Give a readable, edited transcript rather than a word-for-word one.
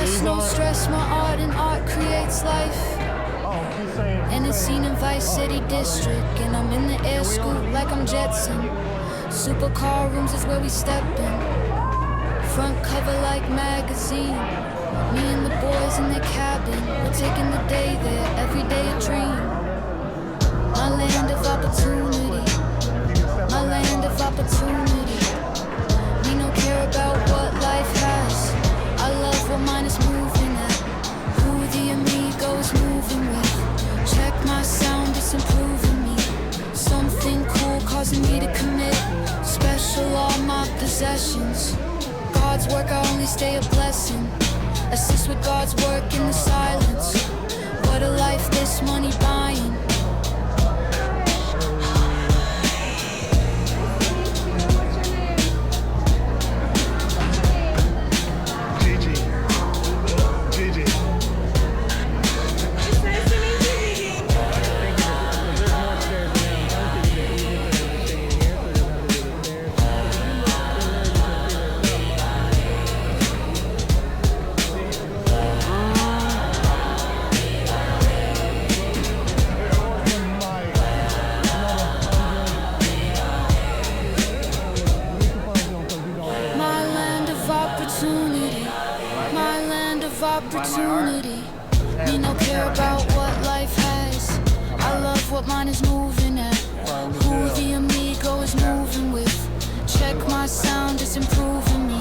stress, no stress, my art and art creates life. And it's seen in Vice City District. And I'm in the air scoop like I'm Jetson. Supercar rooms is where we step in. Front cover like magazine. Me and the boys in their cabin. We're taking the day there, every day a dream. My land of opportunity. My land of opportunity. We don't care about what life has. I love what mine is moving at. Who the amigo is moving with. Check my sound, it's improving me. Something cool causing me to commit. Special all my possessions. God's work, I only stay a blessing. Assist with God's work in the silence. What a life this money buying. Opportunity. Me no care about what life has. I love what mine is moving at. Who the amigo is moving with. Check my sound, it's improving me.